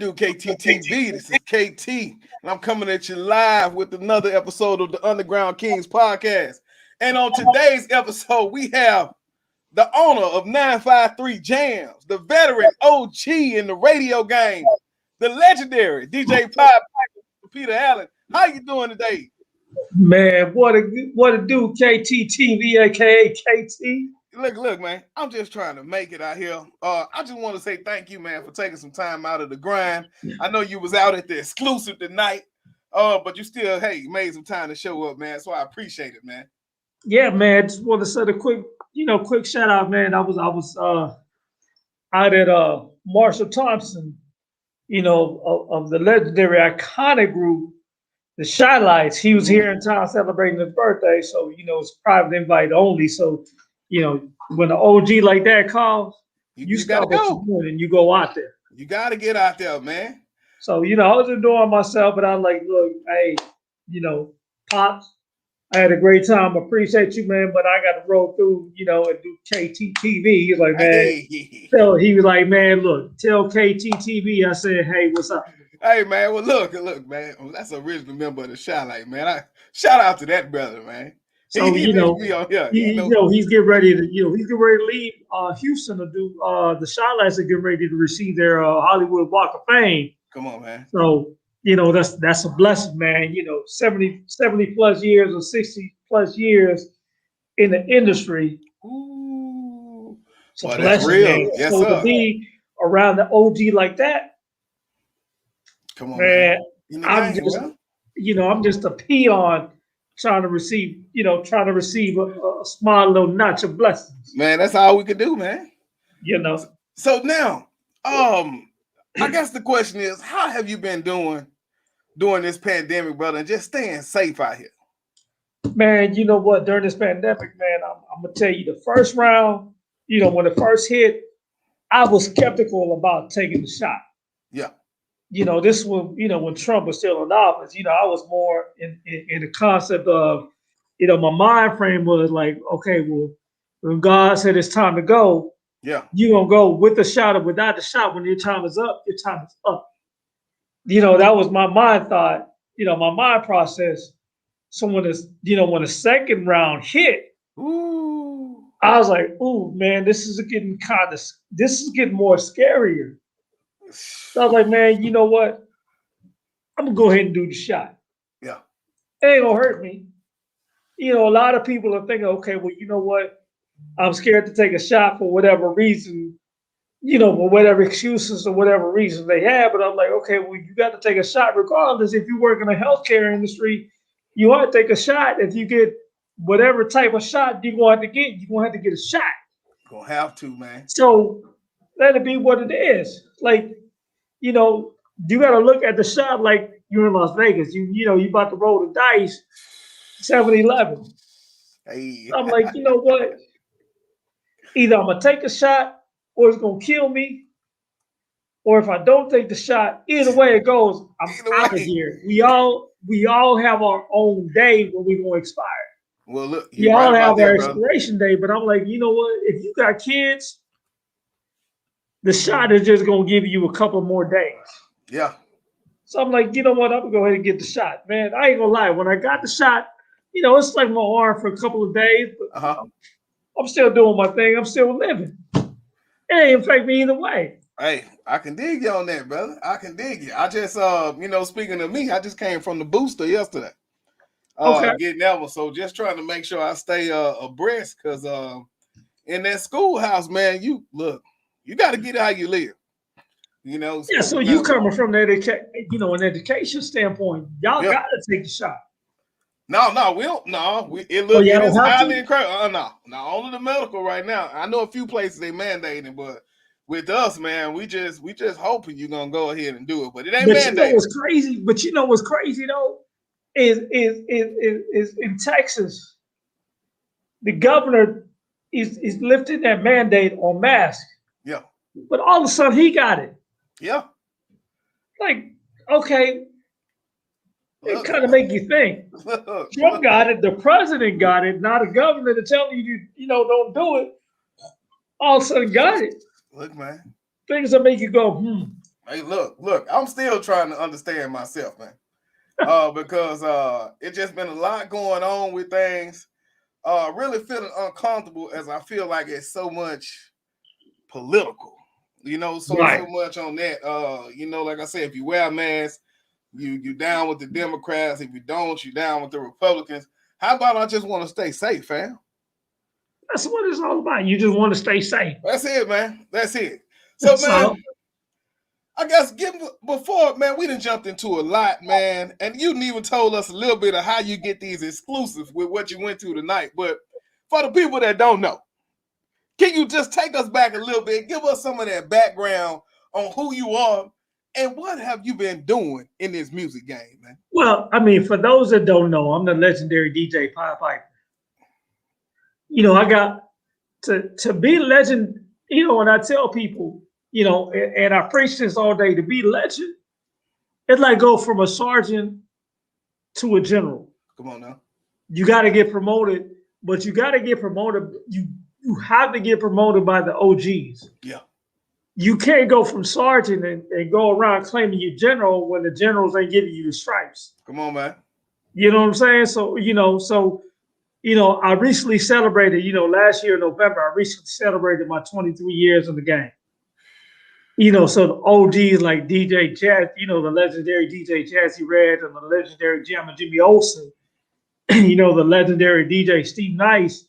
it do, KTTV? This is KT, and I'm coming at you live with another episode of the Underground Kings podcast. And on today's episode, we have the owner of 953 Jams, the veteran OG in the radio game, the legendary DJ Pop Peter Allen. How you doing today? Man, what a do, KTTV, aka KT. Look, man. I'm just trying to make it out here. I just want to say thank you, man, for taking some time out of the grind. I know you was out at the exclusive tonight, but you still, hey, made some time to show up, man. So I appreciate it, man. Yeah, man. Just want to say a quick shout out, man. I was out at Marshall Thompson, of the legendary iconic group, the Shy Lights. He was here in town celebrating his birthday, so it's private invite only. So, when an OG like that calls, you stop what you're doing and you go out there. You got to get out there, man. So, I was enjoying myself, but I was like, look, hey, Pops, I had a great time. Appreciate you, man, but I got to roll through, and do KTTV. He's like, man, he was like, man, look, tell KTTV. I said, hey, what's up? Hey, man, well, look, man, that's an original member of the Shy Light, man. Shout out to that brother, man. So he's getting ready to leave Houston to do the Shy Lights are getting ready to receive their Hollywood Walk of Fame. Come on, man. So that's a blessing, man. 70 plus years or 60 plus years in the industry. Ooh, it's a blessing, real. Man. Yes, so to be around the OG like that, come on, man. I'm just a peon. Trying to receive a small little notch of blessings. Man, that's all we could do, man. So now, I guess the question is, how have you been doing during this pandemic, brother, and just staying safe out here? Man, you know what? During this pandemic, man, I'm gonna tell you the first round, when it first hit, I was skeptical about taking the shot. Yeah. This was, when Trump was still in office, I was more in the concept of, my mind frame was like, okay, well, when God said it's time to go, yeah, you're going to go with the shot or without the shot. When your time is up, your time is up. That was my mind thought, my mind process. So when the second round hit, ooh, I was like, ooh, man, this is getting more scarier. So I was like, man, you know what? I'm going to go ahead and do the shot. Yeah. It ain't going to hurt me. A lot of people are thinking, okay, well, you know what? I'm scared to take a shot for whatever reason, for whatever excuses or whatever reasons they have. But I'm like, okay, well, you got to take a shot regardless. If you work in the healthcare industry, you ought to take a shot. If you get whatever type of shot you're going to have to get, you're going to have to get a shot. You're going to have to, man. So let it be what it is. Like, you got to look at the shot like you're in Las Vegas. You about to roll the dice, 7-11. Hey. I'm like, you know what? Either I'm gonna take a shot or it's gonna kill me. Or if I don't take the shot, either way it goes, I'm out of here. We all have our own day when we're gonna expire. Well, look, we all have our expiration day, but I'm like, you know what? If you got kids, the shot is just going to give you a couple more days. Yeah. So I'm like, you know what? I'm going to go ahead and get the shot. Man, I ain't going to lie. When I got the shot, it's like my arm for a couple of days, but I'm still doing my thing. I'm still living. It ain't affect me either way. Hey, I can dig you on that, brother. I can dig you. I just, speaking of me, I just came from the booster yesterday. Getting that one. So just trying to make sure I stay abreast because in that schoolhouse, man, you got to get how you live. Yeah, so you coming from an education standpoint, y'all got to take the shot. No, we don't. No, it is highly encouraged. No, only the medical right now. I know a few places they mandating, but with us, man, we just hoping you're gonna go ahead and do it. But it ain't mandated. What's crazy though is in Texas, the governor is lifting that mandate on masks. Yeah. But all of a sudden he got it. Yeah. Like, okay. It kind of make you think. Trump got it, the president got it, not a governor to tell you, don't do it. All of a sudden got it. Look, man. Things that make you go, Hey, look, I'm still trying to understand myself, man. Because it just been a lot going on with things. Really feeling uncomfortable as I feel like it's so much political. So Right. much on that. Like I said, if you wear a mask, you down with the Democrats. If you don't, you down with the Republicans. How about I just want to stay safe, fam? That's what it's all about. You just want to stay safe. That's it, man. That's it. So, That's all. man, I guess before, man, we done jumped into a lot, man, and you didn't even told us a little bit of how you get these exclusives with what you went to tonight. But for the people that don't know, can you just take us back a little bit, give us some of that background on who you are and what have you been doing in this music game, man? Well, I mean, for those that don't know, I'm the legendary DJ Pied Piper. I got to be legend. When I tell people, and I preach this all day, to be legend, it's like go from a sergeant to a general. Come on now. You got to get promoted, but you got to get promoted. You have to get promoted by the OGs. Yeah. You can't go from sergeant and go around claiming you're general when the generals ain't giving you the stripes. Come on, man. You know what I'm saying? I recently celebrated, last year in November, I recently celebrated my 23 years in the game. So the OGs like DJ Jazz, the legendary DJ Jazzy Red and the legendary Jammer Jimmy Olsen, the legendary DJ Steve Nice,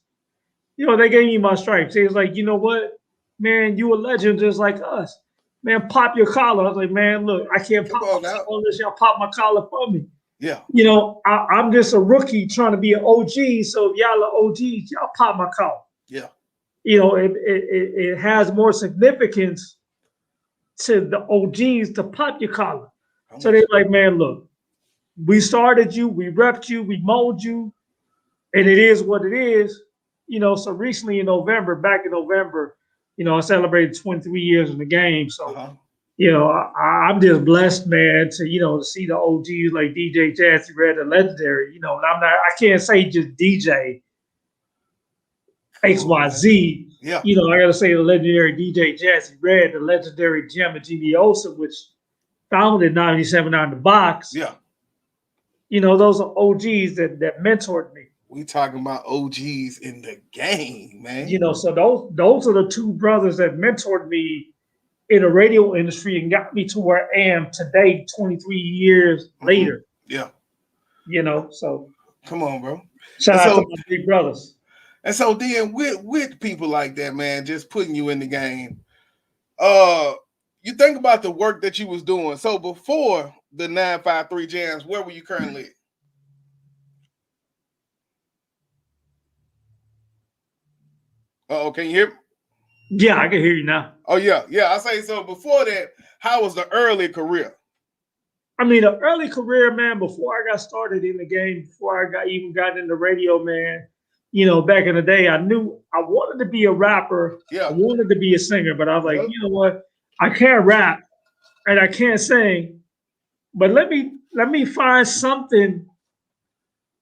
they gave me my stripes. They was like, you know what, man, you a legend just like us. Man, pop your collar. I was like, man, look, I can't pop my collar unless y'all pop my collar for me. Yeah. I'm just a rookie trying to be an OG. So if y'all are OGs, y'all pop my collar. Yeah. It has more significance to the OGs to pop your collar. So they're like, man, look, we started you, we repped you, we molded you, and it is what it is. So recently back in November, I celebrated 23 years in the game. So, I'm just blessed, man, to see the OGs like DJ Jazzy Red and legendary, and I can't say just DJ XYZ. Yeah. I got to say the legendary DJ Jazzy Red, the legendary Jammer Jimmy Olsen, which founded 97 on the box. Yeah. Those are OGs that mentored me. We talking about OGs in the game, man. So those are the two brothers that mentored me in the radio industry and got me to where I am today, 23 years later. Yeah. So come on, bro. Shout out to my big brothers. And so then with people like that, man, just putting you in the game, you think about the work that you was doing. So before the 953 jams, where were you currently at? Can you hear me? Yeah, I can hear you now. Oh, yeah. I say so. Before that, how was the early career? I mean, the early career, man, before I got started in the game, before I got into radio, man, back in the day, I knew I wanted to be a rapper. Yeah. I wanted to be a singer, but I was like, you know what? I can't rap and I can't sing, but let me find something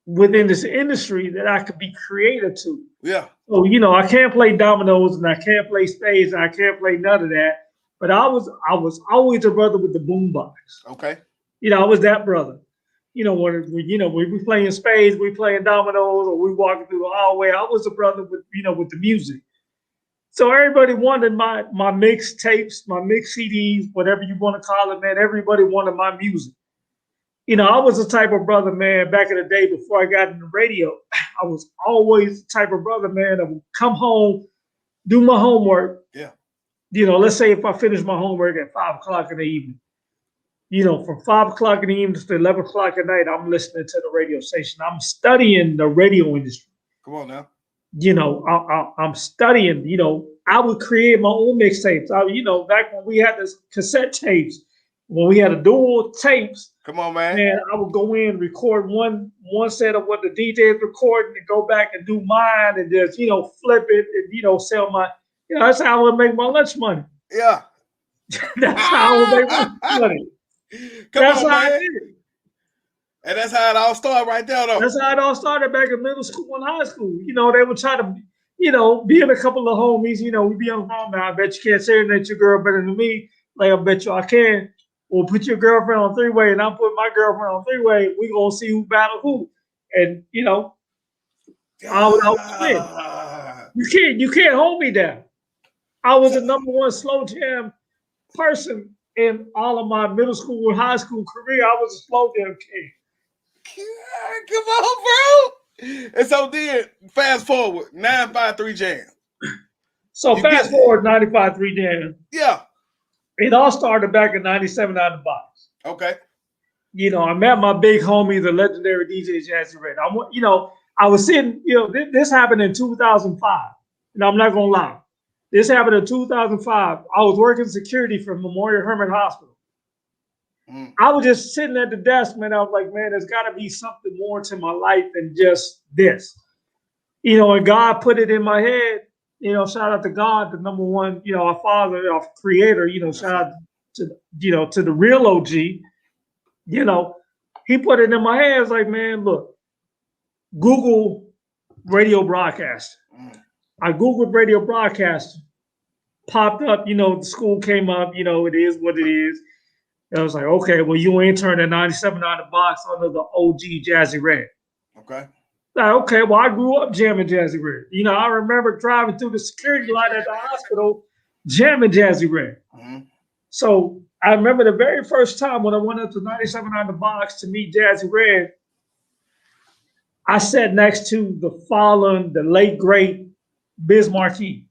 within this industry that I could be creative to. Yeah. So, I can't play dominoes and I can't play spades and I can't play none of that. But I was always a brother with the boombox. Okay. I was that brother. When we playing spades, we playing dominoes, or we walking through the hallway. I was a brother with with the music. So everybody wanted my mixtapes, my mix CDs, whatever you want to call it, man. Everybody wanted my music. I was the type of brother, man, back in the day before I got into radio. I was always the type of brother, man, that would come home, do my homework. Yeah. Let's say if I finish my homework at 5 o'clock in the evening, from 5 o'clock in the evening to 11 o'clock at night, I'm listening to the radio station. I'm studying the radio industry. Come on now. I'm studying, I would create my own mixtapes. Back when we had this cassette tapes, when we had a dual tapes. Come on, man. Man, I would go in, record one set of what the DJ is recording and go back and do mine and just, flip it and, sell my, that's how I would make my lunch money. Yeah. That's how I would make my money. That's how I did it. And that's how it all started right there, though. That's how it all started back in middle school and high school. They would try to, being a couple of homies, we be on the phone now. I bet you can't serenade your girl better than me. Like, I bet you I can. Well, put your girlfriend on three-way, and I'll put my girlfriend on three-way. We gonna see who battle who. And I would always win. God. You can't hold me down. I was the number one slow jam person in all of my middle school and high school career. I was a slow jam king. Come on, bro. And so then, fast forward, 953 Jam. So fast forward 95.3 Jam. Yeah. It all started back in 97 out of the box. Okay. I met my big homie, the legendary DJ Jazzy Red. I was sitting, this happened in 2005. And I'm not going to lie. This happened in 2005. I was working security for Memorial Hermann Hospital. I was just sitting at the desk, man. I was like, man, there's got to be something more to my life than just this. And God put it in my head. Shout out to God, the number one, our Father, our Creator. Shout out to the real OG. He put it in my head. It's like, man, look, Google radio broadcast. I Googled radio broadcast, popped up. The school came up. It is what it is. And I was like, okay, well, you interned at 97 out of the box under the OG Jazzy Red. Okay. Like, okay, well, I grew up jamming Jazzy Red. I remember driving through the security line at the hospital, jamming Jazzy Red. So I remember the very first time when I went up to 97 out of the box to meet Jazzy Red, I sat next to the late, great Biz Markie.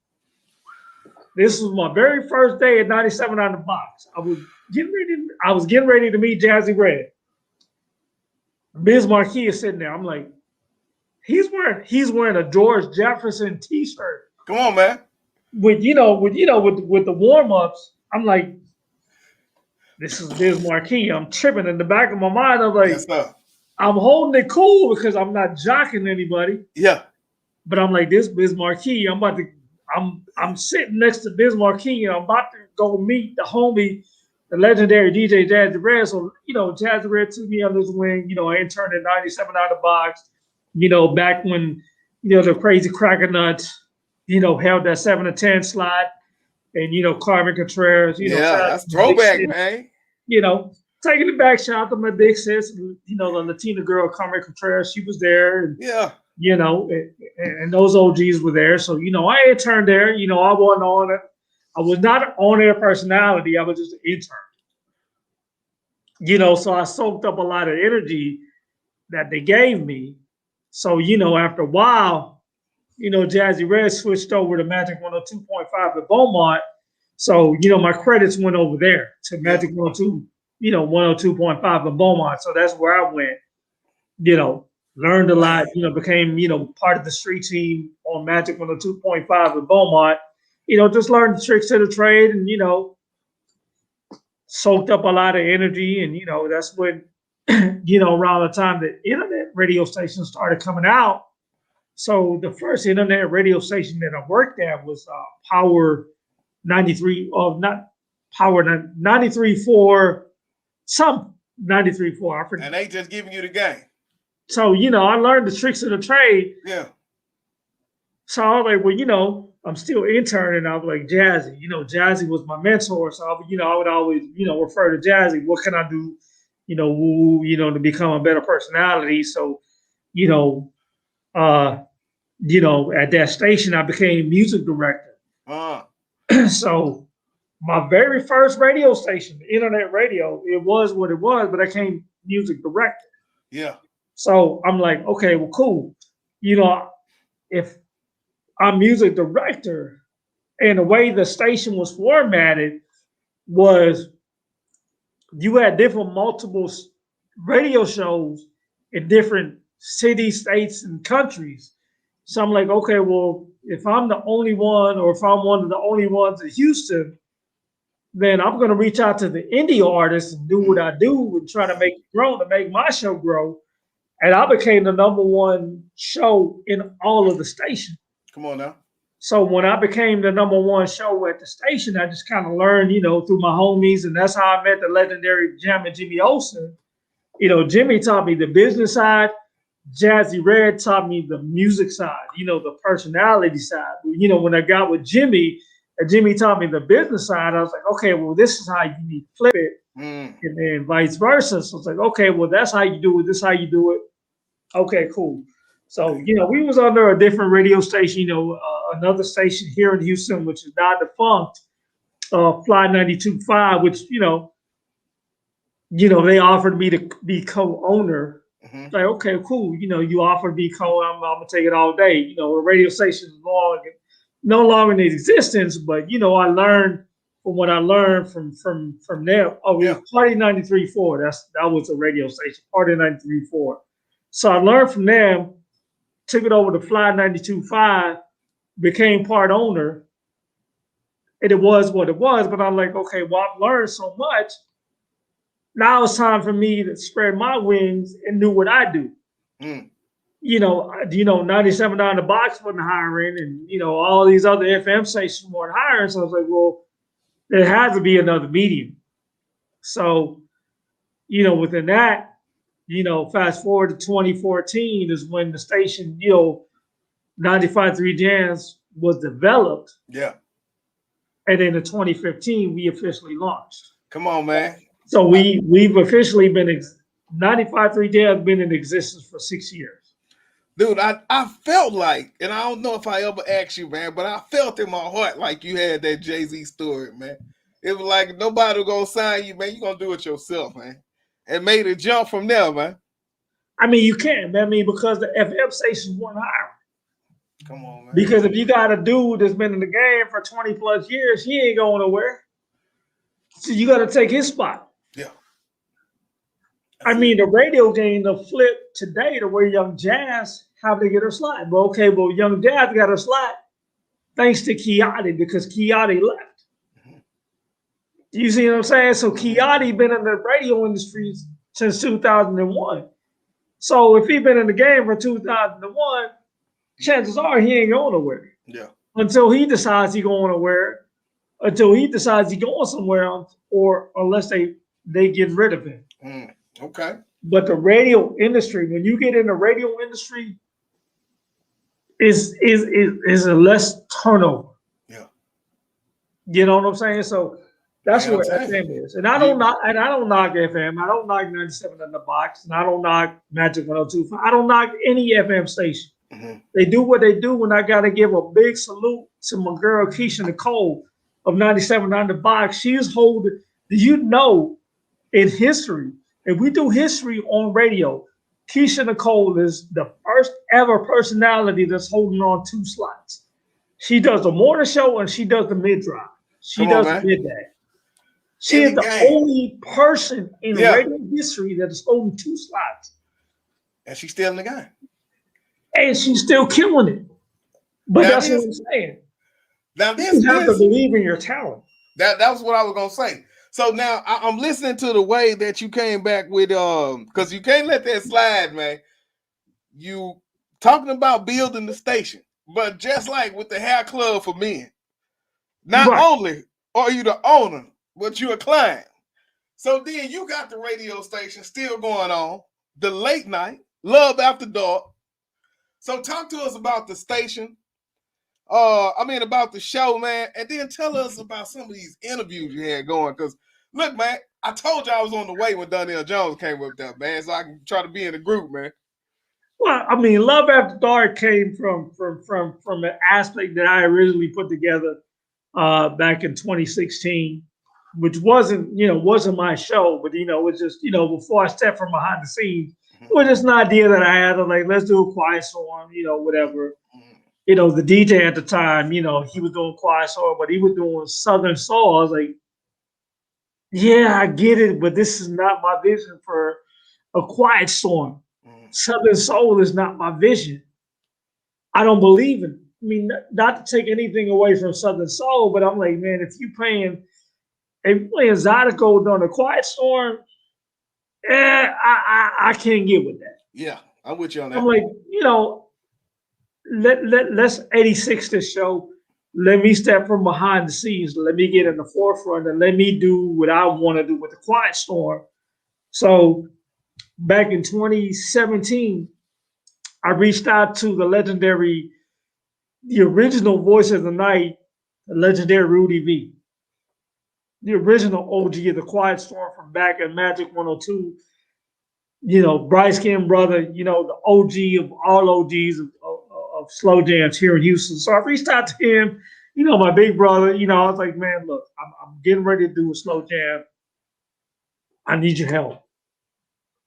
This was my very first day at 97 out of the box. I was getting ready to meet Jazzy Red. Biz Markie is sitting there. I'm like, he's wearing a George Jefferson t-shirt. Come on, man. With the warm-ups, I'm like, this is Biz Markie. I'm tripping in the back of my mind. I'm like, Yes, sir. I'm holding it cool because I'm not jocking anybody. Yeah. But I'm like, this Biz Markie. I'm sitting next to Biz Markie and I'm about to go meet the homie, the legendary DJ Jazzy Red. So, Jazzy Red took me under his wing. I interned at 97 out of the box. Back when, the crazy cracker nuts, held that 7 to 10 slot. And, Carmen Contreras, that's throwback, man. Taking it back, shout out to my big sis, the Latina girl, Carmen Contreras. She was there. And, yeah. And those OGs were there. So, I interned there. I wasn't on it. I was not an on-air personality. I was just an intern. So I soaked up a lot of energy that they gave me. So, after a while, Jazzy Red switched over to Magic 102.5 at Beaumont. So, my credits went over there to Magic 102, 102.5 at Beaumont. So that's where I went, learned a lot, became, part of the street team on Magic 102.5 at Beaumont. Just learned the tricks of the trade and, soaked up a lot of energy. And, that's when, around the time the internet radio stations started coming out. So the first internet radio station that I worked at was Power 93, not Power 93.4, some 93.4. I forget. And they just giving you the game. So, I learned the tricks of the trade. Yeah. So I was like, well, I'm still interning. I was like, Jazzy, Jazzy was my mentor. So, I would always, refer to Jazzy. What can I do, to become a better personality? So, at that station, I became music director. So my very first radio station, internet radio, it was what it was, but I became music director. Yeah. So I'm like, okay, well, cool. If I'm music director and the way the station was formatted was you had multiple radio shows in different cities, states, and countries. So I'm like, okay, well, if I'm the only one or if I'm one of the only ones in Houston, then I'm going to reach out to the indie artists and do what I do and try to make it grow, to make my show grow. And I became the number one show in all of the stations. Come on now. So when I became the number one show at the station, I just kind of learned, through my homies. And that's how I met the legendary Jammin' Jimmy Olsen. Jimmy taught me the business side. Jazzy Red taught me the music side, the personality side. When I got with Jimmy, And Jimmy taught me the business side. I was like, okay, well, this is how you need to flip it, Mm. and then vice versa. So it's like, okay, well, that's how you do it. This is how you do it. Okay, cool. So, we was under a different radio station, another station here in Houston, which is now defunct, Fly 92.5, which, they offered me to be co-owner. Mm-hmm. Like, okay, cool. You offered me I'm gonna take it all day. The radio station is no longer in existence, but I learned from what I learned from them. Oh, it Yeah. was Party 93.4. That was a radio station, Party 93.4. So I learned from them, took it over to Fly 92.5, became part owner, and it was what it was. But I'm like, okay, well, I've learned so much. Now it's time for me to spread my wings and do what I do. Mm. 97 down the box wasn't hiring, and all these other FM stations weren't hiring. So I was like, well, there has to be another medium. So, within that, fast forward to 2014 is when the station, 95.3 Jazz was developed. Yeah. And then in 2015, we officially launched. Come on, man. So we've officially been 95.3 Jazz been in existence for 6 years. Dude, I felt like, and I don't know if I ever asked you, man, but I felt in my heart like you had that Jay-Z story, man. It was like nobody gonna sign you, man. You gonna do it yourself, man. And made a jump from there, man. I mean, you can, man. I mean, because the FM stations weren't hiring. Come on, man. Because if you got a dude that's been in the game for 20 plus years, he ain't going nowhere. So you got to take his spot. Yeah. I mean, the radio game, the flip today to where Young Jazz, how they get her slot. But okay, well, Young Jazz got her slot thanks to Kiati because Kiati left. Mm-hmm. You see what I'm saying? So Kiati been in the radio industry since 2001. So if he been in the game for 2001, chances are he ain't going nowhere. Yeah. Until he decides he going nowhere, until he decides he going somewhere else, or unless they get rid of him. Mm. Okay. But the radio industry, when you get in the radio industry, is a less turnover. Yeah. You know what I'm saying? So that's where FM is. And I don't knock FM. I don't knock 97 in the box, and I don't knock Magic 102. I don't knock any FM station. Mm-hmm. They do what they do, and I gotta give a big salute to my girl Keisha Nicole of 97 on the box. She's holding, in history, if we do history on radio, Keisha Nicole is the first ever personality that's holding on 2 slots. She does the morning show and she does the mid-drive. She does the midday. She is the only person in radio history that is holding 2 slots. And she's still in the game. And she's still killing it. But that's what I'm saying. Now you have to believe in your talent. That was what I was gonna say. So now I'm listening to the way that you came back with because you can't let that slide, man. You talking about building the station, but just like with the hair club for men, not only are you the owner, but you're a client. So then you got the radio station still going on, the late night, Love After Dark. So talk to us about the station. About the show, man, and then tell us about some of these interviews you had going. Because look, man, I told you I was on the way when Donnell Jones came up there, man, so I can try to be in the group, man. Well, I mean, Love After Dark came from an aspect that I originally put together back in 2016, which wasn't my show, but it was just before I stepped from behind the scenes, it was just an idea that I had of like, let's do a Quiet Storm, whatever. The DJ at the time, he was doing Quiet Storm, but he was doing Southern Soul. I was like, yeah, I get it, but this is not my vision for a Quiet Storm. Southern Soul is not my vision. I don't believe in it. I mean, not to take anything away from Southern Soul, but I'm like, man, if you're playing Zydeco on a Quiet Storm, I can't get with that. Yeah, I'm with you on that. I'm like, let's 86 this show. Let me step from behind the scenes. Let me get in the forefront and let me do what I want to do with the Quiet Storm. So back in 2017, I reached out to the original Voice of the Night, the legendary Rudy V, the original OG of the Quiet Storm from back at Magic 102. Bryce Kim brother, the OG of all OGs of slow jams here in Houston. So I reached out to him, my big brother. I was like, man, look, I'm getting ready to do a slow jam. I need your help.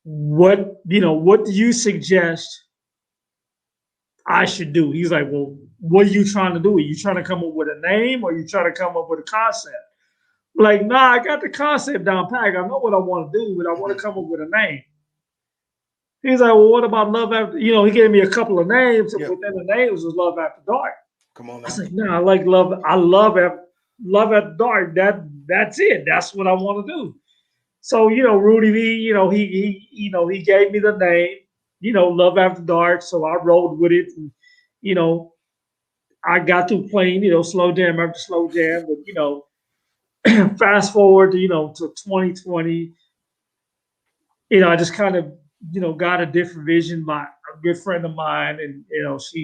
What do you suggest I should do? He's like, well, what are you trying to do? Are you trying to come up with a name, or are you trying to come up with a concept? Like, nah, I got the concept down pat. I know what I want to do, but I want to come up with a name. He's like, well, what about Love After? He gave me a couple of names, and within the names was Love After Dark. Come on now. I said, no, I like Love. I love After Dark. That's it. That's what I want to do. So, Rudy V, he gave me the name, Love After Dark. So I rolled with it, and I got through playing, slow jam after slow jam. But fast forward to 2020. I just kind of, got a different vision. A good friend of mine, and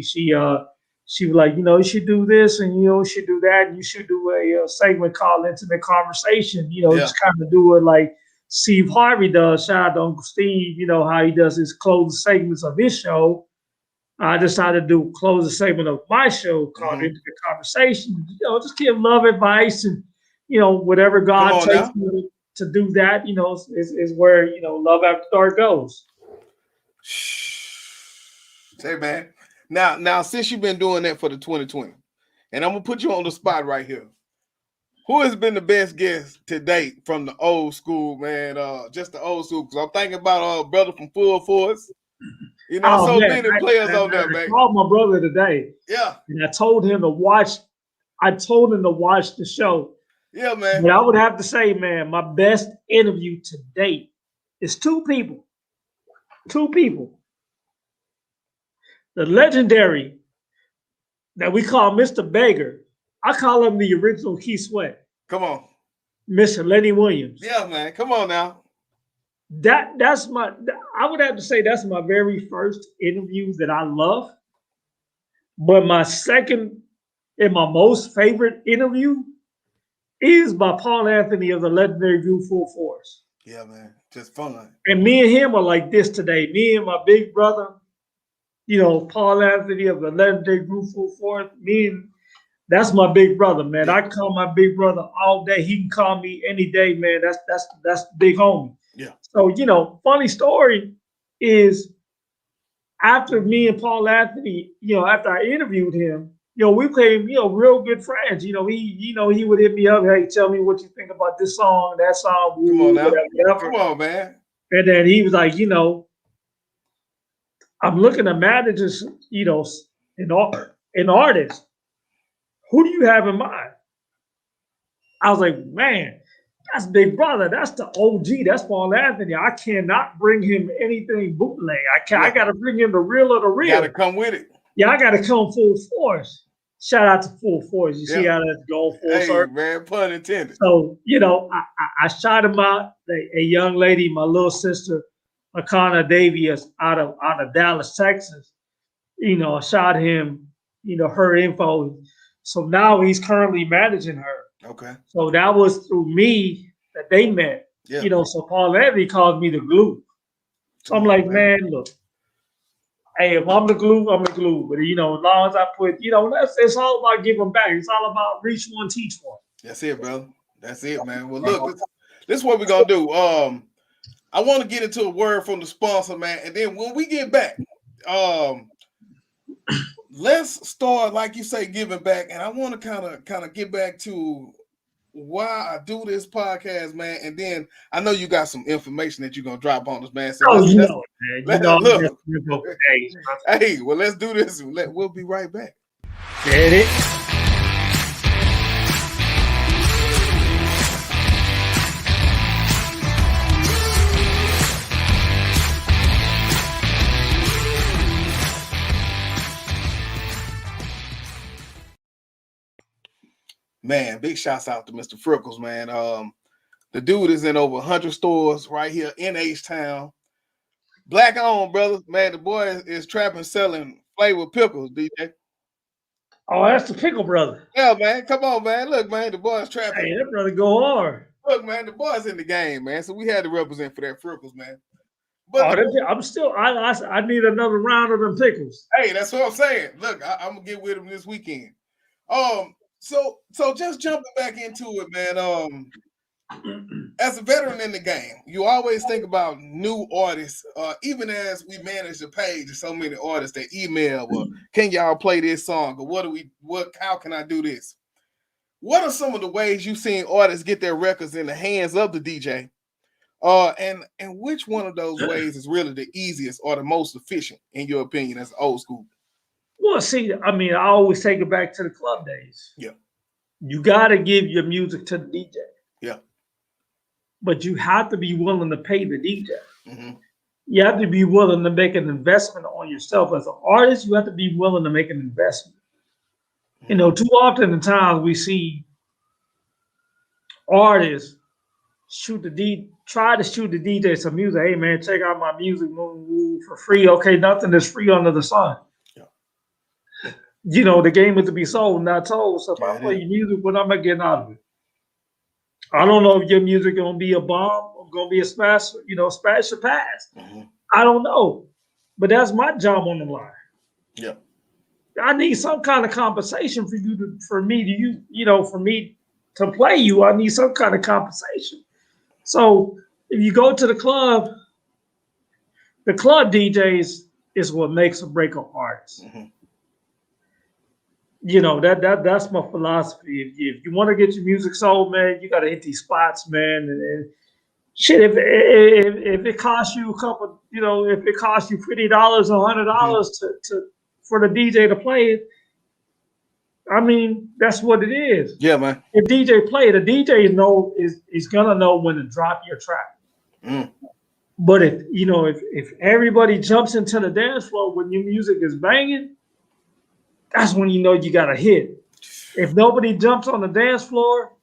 she was like, you should do this, and you should do that, and you should do a segment called Intimate Conversation. Just kind of do it like Steve Harvey does. Shout out to Uncle Steve. How he does his closing segments of his show. I decided to do closing segment of my show called Intimate Conversation. Just give love advice, and whatever God takes me to do that, is where Love After Dark goes. Say, man. Now, since you've been doing that for the 2020, and I'm gonna put you on the spot right here. Who has been the best guest to date from the old school, man? Just the old school. Because I'm thinking about brother from Full Force. Many players on there, man. I called my brother today. Yeah. And I told him to watch the show. Yeah, man. But I would have to say, man, my best interview to date is two people. Two people. The legendary that we call Mr. Beggar. I call him the original Keith Sweat. Come on. Mr. Lenny Williams. Yeah, man. Come on now. I would have to say that's my very first interview that I love. But my second and my most favorite interview is by Paul Anthony of the legendary group Full Force. Yeah, man. Just fun. And me and him are like this today. Me and my big brother, Paul Anthony of the legendary group Full Force. That's my big brother, man. I call my big brother all day. He can call me any day, man. That's the big homie. Yeah. So, funny story is after me and Paul Anthony, after I interviewed him, we became, real good friends. He would hit me up, hey, tell me what you think about this song, that song. Come on now. Whatever. Come on, man. And then he was like, I'm looking at managers, and artists. Who do you have in mind? I was like, man, that's Big Brother. That's the OG. That's Paul Anthony. I cannot bring him anything bootleg. I got to bring him the real of the real. Got to come with it. Yeah, I got to come full force. Shout out to Full Force. You see how that's going full circle? Man, pun intended. So, I shot him out. A young lady, my little sister, Akana Davies, out of Dallas, Texas. I shot him, her info. So now he's currently managing her. Okay. So that was through me that they met. Yeah. So Paul Anthony calls me the glue. So I'm like, man, look, hey, if I'm the glue, I'm the glue. But as long as I put, it's all about giving back. It's all about reach one, teach one. That's it, brother. That's it, man. Well, look, this is what we're gonna do. I want to get into a word from the sponsor, man, and then when we get back, let's start, like you say, giving back. And I want to kind of get back to why I do this podcast, man. And then I know you got some information that you're gonna drop on us, man. So man. Hey, well, let's do this. We'll be right back. Get it. Man, big shouts out to MrFreckles, man. The dude is in over 100 stores right here in H-Town. Black owned, brother. Man, the boy is trapping, selling flavor pickles, DJ. Oh, that's the Pickle brother. Yeah, man. Come on, man. Look, man, the boys trapping. Hey, that brother go hard. Look, man, the boys in the game, man. So we had to represent for that Freckles, man. But Oh, I'm still. I need another round of them pickles. hey, that's what I'm saying. Look, I'm gonna get with them this weekend. So just jumping back into it, man. As a veteran in the game, you always think about new artists. Even as we manage the page of so many artists that email, well, can y'all play this song? Or how can I do this? What are some of the ways you've seen artists get their records in the hands of the DJ? And which one of those ways is really the easiest or the most efficient, in your opinion, as old school? Well, see, I mean, I always take it back to the club days. Yeah. You got to give your music to the DJ. Yeah. But you have to be willing to pay the DJ. Mm-hmm. You have to be willing to make an investment on yourself. As an artist, you have to be willing to make an investment. You know, too often in times we see artists try to shoot the DJ some music. Hey man, check out my music for free. Okay, nothing is free under the sun. Yeah. You know, the game is to be sold, not told. So if I play your music, what am I getting out of it? I don't know if your music gonna be a bomb or gonna be a smash, smash or pass. Mm-hmm. I don't know. But that's my job on the line. Yeah. I need some kind of compensation for me to play you. I need some kind of compensation. So if you go to the club DJs is what makes or break an artist. Mm-hmm. You know, that's my philosophy. If you want to get your music sold, man, you got to hit these spots, man. And shit, if it costs you if it costs you $50 or $100 to for the DJ to play it, I mean, that's what it is. Yeah, man. If DJ play it, the DJ is gonna know when to drop your track. Mm. But if everybody jumps into the dance floor when your music is banging, that's when you know you got a hit. If nobody jumps on the dance floor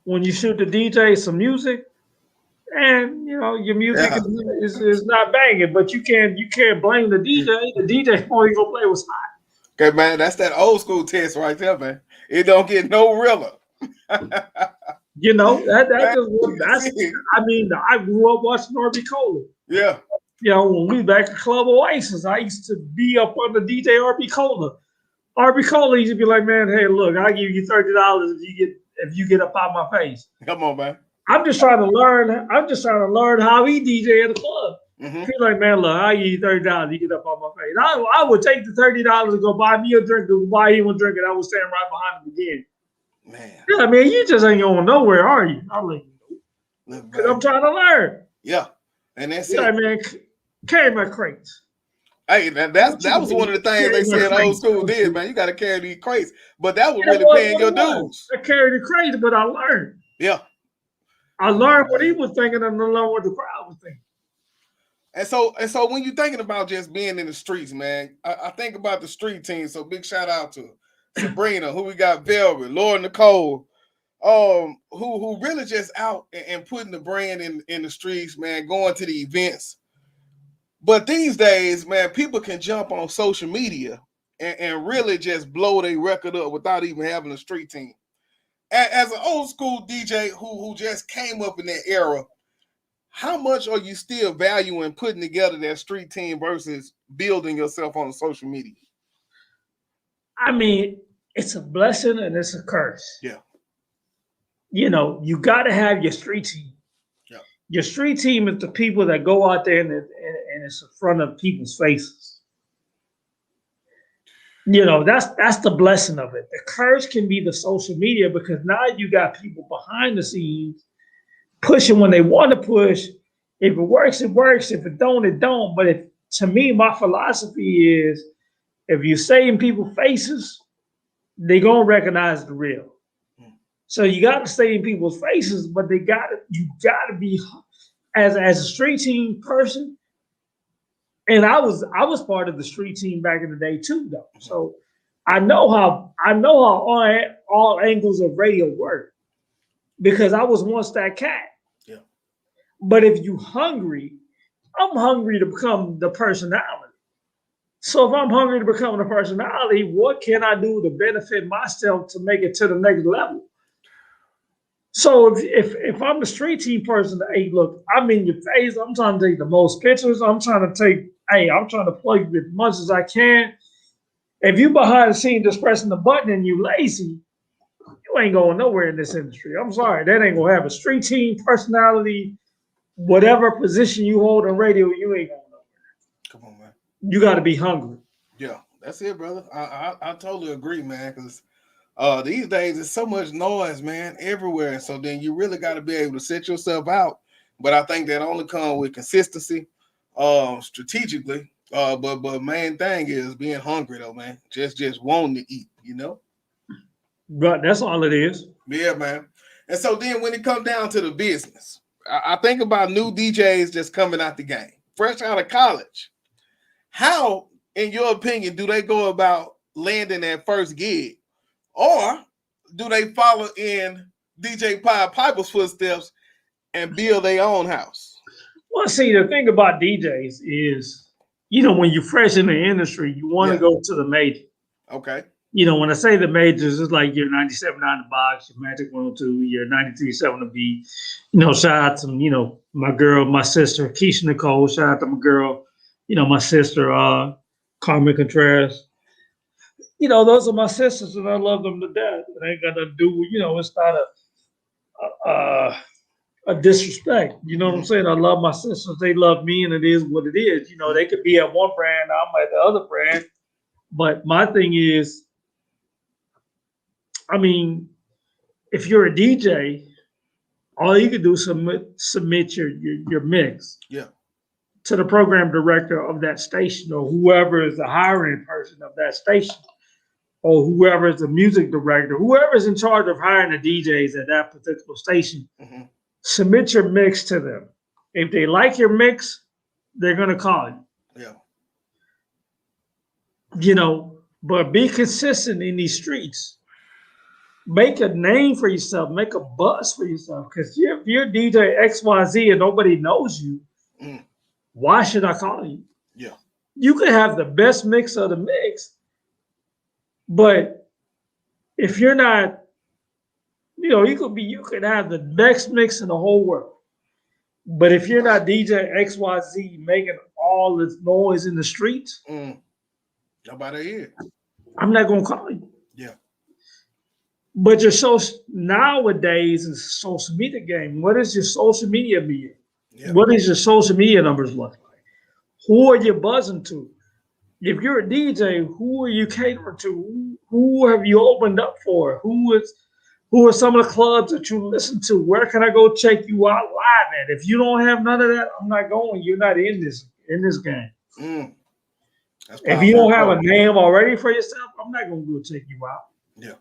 when you shoot the DJ some music, and your music is not banging, but you can't blame the DJ. The DJ only gonna play what's hot. Okay, man, that's that old school test right there, man. It don't get no realer. That's I mean, I grew up watching R.B. Cola. Yeah. When we back at Club Oasis, I used to be up on the DJ R.B. Cola. R.B. Cola used to be like, man, hey, look, I'll give you $30 if you get up out my face. Come on, man. I'm just trying to learn how he DJ at the club. Mm-hmm. He's like, man, look, I'll give you $30 you get up on my face. I would take the $30 to go buy me a drink, to buy him a drink, and I would stand right behind him again. Man. Yeah, man, you just ain't going nowhere, are you? I'm like, because I'm trying to learn. Yeah. And that's it. Man, carry my crates. Hey, that was one of the things they said old school did, man. You got to carry these crates. But that was really paying your dues. I carried the crates, but I learned. Yeah. I learned what he was thinking and I learned what the crowd was thinking. And so when you're thinking about just being in the streets, man, I think about the street team. So big shout out to Sabrina, who we got, Velvet, Laura Nicole, who really just out and putting the brand in the streets, man, going to the events. But these days, man, people can jump on social media and really just blow their record up without even having a street team. As an old school DJ who just came up in that era, how much are you still valuing putting together that street team versus building yourself on social media? I mean, it's a blessing and it's a curse. Yeah. You got to have your street team. Yeah. Your street team is the people that go out there and it's in front of people's faces. That's the blessing of it. The curse can be the social media because now you got people behind the scenes pushing when they want to push. If it works, it works. If it don't, it don't. But to me, my philosophy is if you say in people's faces, they're gonna recognize the real. So you got to stay in people's faces, but you gotta be as a street team person. And I was part of the street team back in the day too, though. So I know how all angles of radio work because I was once that cat. Yeah. But if you hungry, I'm hungry to become the personality. So if I'm hungry to become a personality, what can I do to benefit myself to make it to the next level? So if I'm a street team person, hey, look, I'm in your face. I'm trying to take the most pictures. I'm trying to I'm trying to plug you as much as I can. If you behind the scene just pressing the button and you lazy, you ain't going nowhere in this industry. I'm sorry, that ain't gonna have a street team personality. Whatever position you hold in radio, you ain't going nowhere. Come on, man. You got to be hungry. Yeah, that's it, brother. I totally agree, man. Because these days there's so much noise, man, everywhere. So then you really got to be able to set yourself out. But I think that only comes with consistency, strategically. But main thing is being hungry though, man. Just wanting to eat, you know. But that's all it is. Yeah, man. And so then when it comes down to the business, I think about new DJs just coming out the game, fresh out of college. How, in your opinion, do they go about landing that first gig? Or do they follow in DJ Pied Piper's footsteps and build their own house? Well, see, the thing about DJs is, when you're fresh in the industry, you want to go to the major. Okay. When I say the majors, it's like your 97.9 The Box, your Magic 102, your 93.7 The Beat. Shout out to, my girl, my sister, Keisha Nicole. Shout out to my girl, my sister, Carmen Contreras. Those are my sisters, and I love them to death. It ain't got nothing to do with, it's not a disrespect. You know what I'm saying? I love my sisters. They love me, and it is what it is. They could be at one brand, I'm at the other brand. But my thing is, if you're a DJ, all you can do is submit your mix to the program director of that station, or whoever is the hiring person of that station, or whoever is the music director, whoever is in charge of hiring the DJs at that particular station. Mm-hmm. Submit your mix to them. If they like your mix, they're going to call you. Yeah. But be consistent in these streets. Make a name for yourself. Make a buzz for yourself. Because if you're DJ XYZ and nobody knows you, why should I call you? Yeah. You could have the best mix of the mix, but if you're not, you could have the best mix in the whole world. But if you're not DJ XYZ making all this noise in the streets, nobody here. I'm not gonna call you. Yeah. But nowadays is a social media game. What is your social media media? Yeah. What is your social media numbers look like? Who are you buzzing to? If you're a DJ, who are you catering to? Who have you opened up for? Who are some of the clubs that you listen to? Where can I go check you out live at? If you don't have none of that, I'm not going. You're not in this game. If you don't have a name already for yourself, I'm not going to go check you out. Yeah.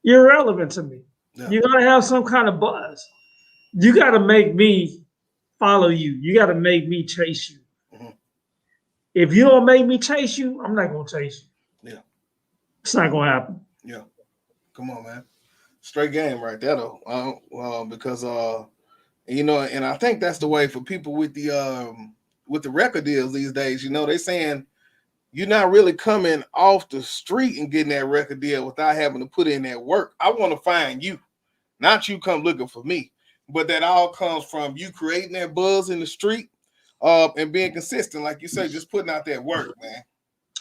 You're irrelevant to me. Yeah. You got to have some kind of buzz. You got to make me follow you. You got to make me chase you. Mm-hmm. If you don't make me chase you, I'm not going to chase you. Yeah. It's not going to happen. Yeah. Come on, man. Straight game right there, though. Because, and I think that's the way for people with the record deals these days. They're saying you're not really coming off the street and getting that record deal without having to put in that work. I want to find you, not you come looking for me. But that all comes from you creating that buzz in the street and being consistent, like you say, just putting out that work, man.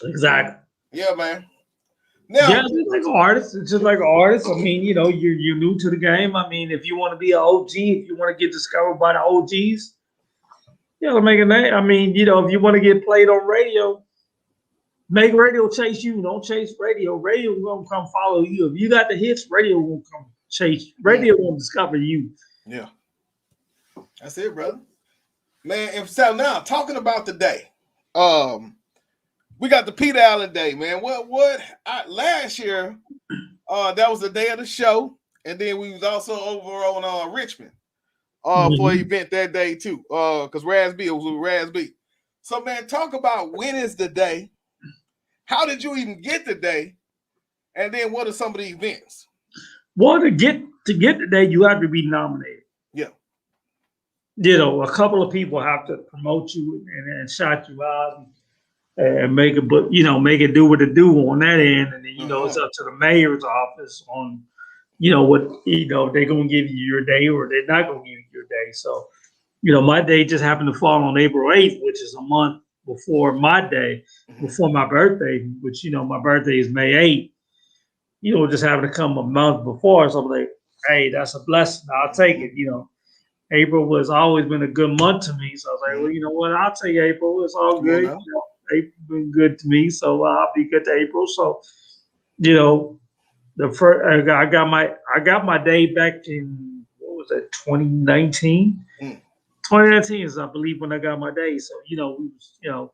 Exactly. Yeah, man. Now, yeah, it's just like an artist. It's just like an artist. You're new to the game. If you want to be an OG, if you want to get discovered by the OGs, make a name. If you want to get played on radio, make radio chase you. Don't chase radio. Radio gonna come follow you. If you got the hits, radio will come chase you. Radio will discover you. Yeah. That's it, brother. Man, and so now talking about the day. We got the Peter Allen Day, man. Last year, that was the day of the show, and then we was also over on Richmond for an event that day too. Because it was with Raz B. So, man, talk about when is the day? How did you even get the day? And then what are some of the events? Well, to get the day, you have to be nominated. Yeah. A couple of people have to promote you and shout you out. and make it, but make it do what it do on that end, and then it's up to the mayor's office on what they're gonna give you your day or they're not gonna give you your day. So my day just happened to fall on April 8th, which is a month before my day, before my birthday, which my birthday is May 8th. Just happened to come a month before, so I'm like, hey, that's a blessing. I'll take it. April has always been a good month to me, so I was like, well, you know what? I'll take April. It's all good. April's been good to me, so I'll be good to April. So, the first I got my day back in what was it, 2019? 2019 is, I believe, when I got my day. So, we was,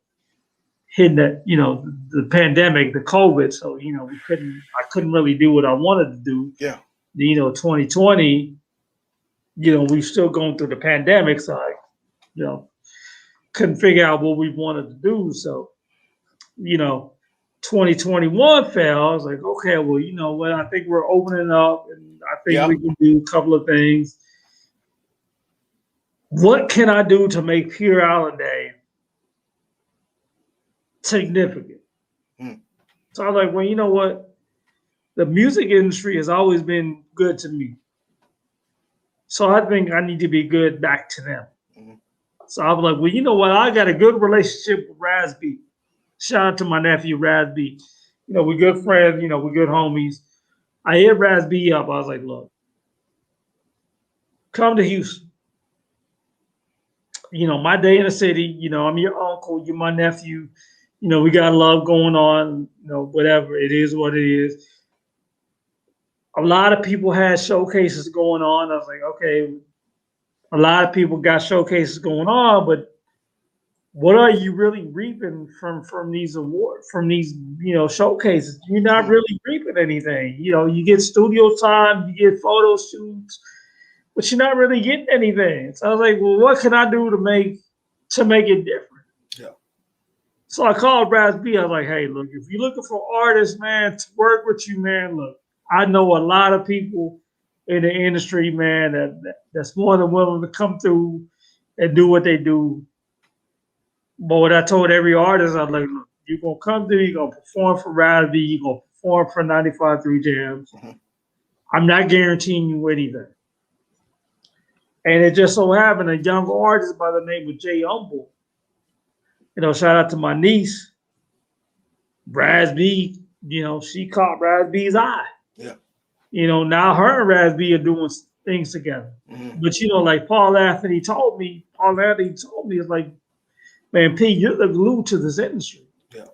hitting that, the pandemic, the COVID. So, I couldn't really do what I wanted to do. Yeah. 2020. We still going through the pandemic, so I, couldn't figure out what we wanted to do. So, 2021 fell. I was like, okay, well, you know what? I think we're opening up, and I think we can do a couple of things. What can I do to make Pure Island Day significant? So I was like, well, you know what? The music industry has always been good to me. So I think I need to be good back to them. So I was like, well, you know what? I got a good relationship with Raz B. Shout out to my nephew, Raz B. We're good friends, we're good homies. I hit Raz B up. I was like, look, come to Houston. My day in the city, I'm your uncle, you're my nephew. We got love going on, whatever. It is what it is. A lot of people had showcases going on. I was like, okay, a lot of people got showcases going on, but what are you really reaping from these awards, from these, showcases? You're not really reaping anything. You get studio time, you get photo shoots, but you're not really getting anything. So I was like, well, what can I do to make it different? Yeah. So I called Raz B. I was like, hey, look, if you're looking for artists, man, to work with you, man, look, I know a lot of people in the industry, man, that's more than willing to come through and do what they do. But what I told every artist, I was like, look, you're going to come through, you're going to perform for Raz B, you're going to perform for 95.3 Jams. I'm not guaranteeing you anything. And it just so happened a young artist by the name of Jay Humble, shout out to my niece, Raz B, she caught Raz B's eye. Yeah. Now her and Raz B are doing things together. But, like Paul Anthony told me, it's like, man, P, you're the glue to this industry. Yeah.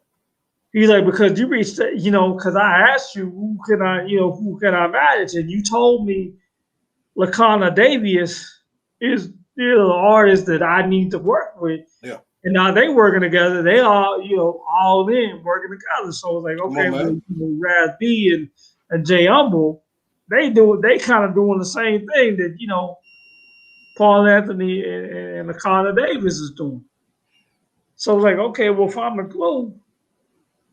He's like, because you reached, because I asked you, who can I manage? And you told me Lakana Davis is the artist that I need to work with. Yeah. And now they working together. They all, all in working together. So it's like, okay, Raz B and Jay Humble, they kind of doing the same thing that, Paul Anthony and Lakana Davis is doing. So it's like, okay, well, if I'm a glue,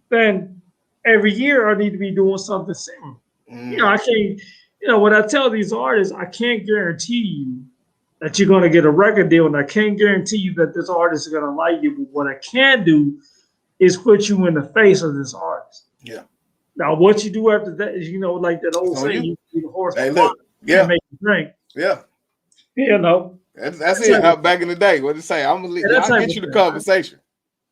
then every year I need to be doing something similar. I can't, when I tell these artists, I can't guarantee you that you're going to get a record deal, and I can't guarantee you that this artist is going to like you. But what I can do is put you in the face of this artist. Yeah. Now, what you do after that is, like that old saying, you be the horse and make you drink. Yeah. That's it. How back in the day, what it say? I'll get you the conversation.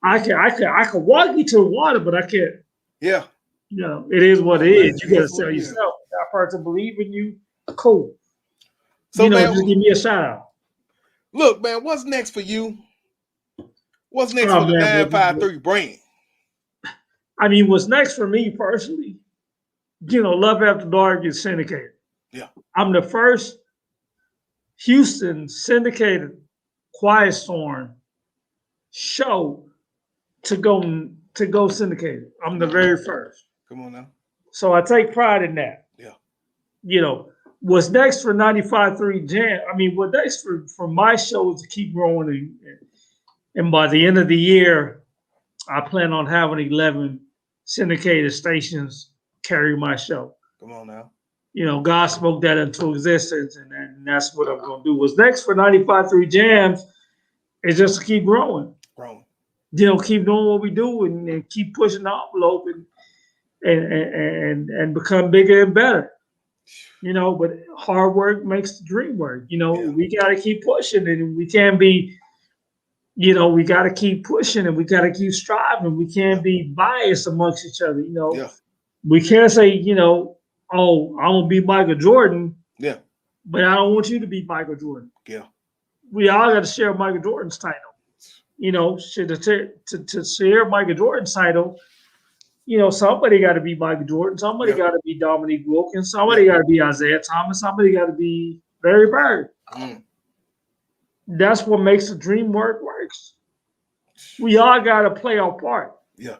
I can walk you to the water, but I can't. Yeah. It is what it is. You got to sell yourself. That person believe in you. Cool. So, man, just give me a shout out. Look, man, what's next for you? What's next for the 953 brand? I mean, what's next for me personally? Love After Dark is syndicated. Yeah. I'm the first Houston syndicated Quiet Storm show to go syndicated. I'm the very first. Come on now. So I take pride in that. Yeah. What's next for 95.3 Jam? I mean, what next for my show is to keep growing, and by the end of the year, I plan on having 11 syndicated stations carry my show. Come on now. God spoke that into existence, and that's what I'm going to do. What's next for 95.3 Jams is just to keep growing. keep doing what we do and keep pushing the envelope and become bigger and better. But hard work makes the dream work. We got to keep pushing, and we can't be, we got to keep pushing, and we got to keep striving. We can't be biased amongst each other. We can't say, oh, I'm gonna be Michael Jordan. Yeah. But I don't want you to be Michael Jordan. Yeah. We all got to share Michael Jordan's title. To share Michael Jordan's title, somebody got to be Michael Jordan. Somebody got to be Dominique Wilkins. Somebody got to be Isaiah Thomas. Somebody got to be Larry Bird. That's what makes the dream works. We all got to play our part. Yeah.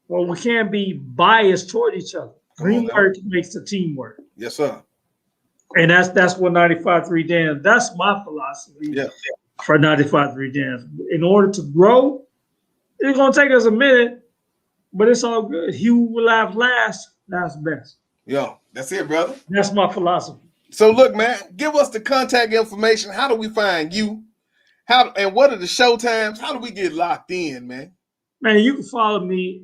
Well, we can't be biased toward each other. Dream work makes the team work. Yes, sir. And that's what 95.3 Jams. That's my philosophy for 95.3 Jams. In order to grow, it's gonna take us a minute, but it's all good. He who will laugh last, that's best. Yo, that's it, brother. That's my philosophy. So look, man, give us the contact information. How do we find you? And what are the show times? How do we get locked in, man? Man, you can follow me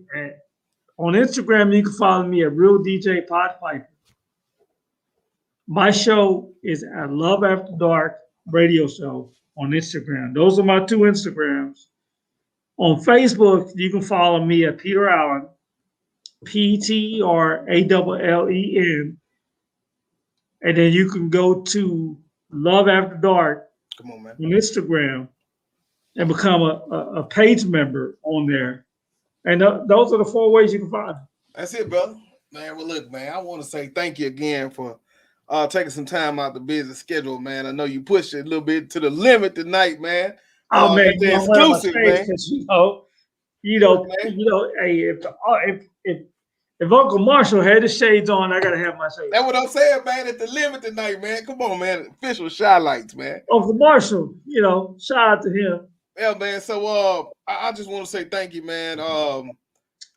on Instagram. You can follow me at Real DJ Pod Piper. My show is at Love After Dark Radio Show on Instagram. Those are my two Instagrams. On Facebook, you can follow me at Peter Allen, PeterAllen. And then you can go to Love After Dark on Instagram and become a page member on there. And those are the 4 ways you can find me. That's it, brother. Man, well, look, man, I want to say thank you again for taking some time out the busy schedule, man. I know you pushed it a little bit to the limit tonight, man. Oh man, the exclusive, man. Hey, if Uncle Marshall had his shades on, I gotta have my shades. That's what I'm saying, man. At the limit tonight, man. Come on, man. Official shy lights, man. Uncle Marshall, shout out to him. Yeah, man. So I just want to say thank you, man. I want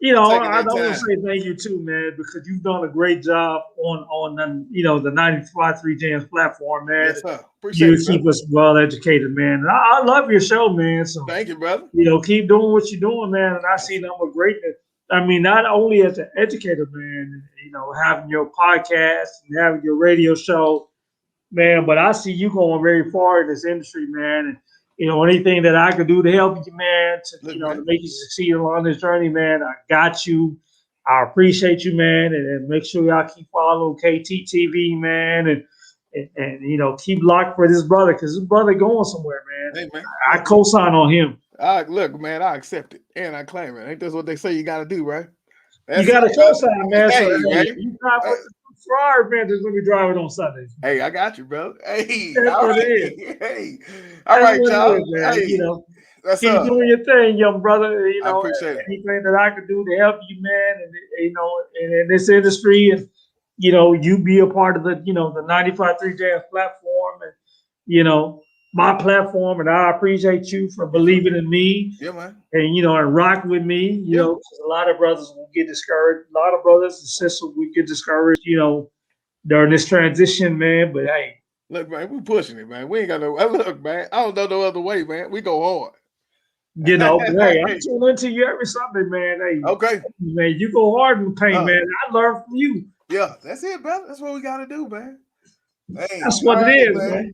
to say thank you too, man, because you've done a great job on the 95.3 Jams platform, man. Yes, sir. Appreciate you keep us well educated, man. And I love your show, man. So thank you, brother. Keep doing what you're doing, man. And I see number greatness. I mean, not only as an educator, man, having your podcast and having your radio show, man, but I see you going very far in this industry, man. And anything that I could do to help you, man, to make you succeed along this journey, man, I got you. I appreciate you, man, and make sure y'all keep following KTTV, man, and keep locked for this brother, because this brother going somewhere, man. Hey, man. I co-sign on him. Look, man, I accept it and I claim it. Ain't that what they say you got to do, right? You got to co-sign, man. Hey, you drive Ferrari, man, just let me drive it on Sundays. Hey, I got you, brother. Hey, that's all right. Hey, all right, y'all. Hey, keep doing your thing, young brother. I appreciate it. Anything that I can do to help you, man, and in this industry, and you be a part of the the 95.3 Jams platform, and my platform, and I appreciate you for believing in me. Yeah, man. And and rock with me. Because a lot of brothers will get discouraged. A lot of brothers and sisters will get discouraged. During this transition, man. But hey, look, man, we pushing it, man. We ain't got no. Look, man, I don't know no other way, man. We go hard. Hey, I tune into you every Sunday, man. Hey, okay, man, you go hard in the paint, man. I learn from you. Yeah, that's it, brother. That's what we got to do, man. Hey, that's what it is, man.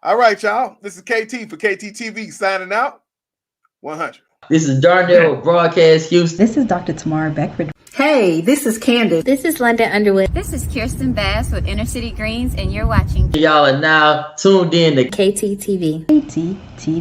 All right, y'all. This is KT for KTTV signing out. 100. This is Darnell Broadcast Houston. This is Dr. Tamara Beckford. Hey, this is Candace. This is London Underwood. This is Kirsten Bass with Inner City Greens, and you're watching. Y'all are now tuned in to KTTV. KTTV.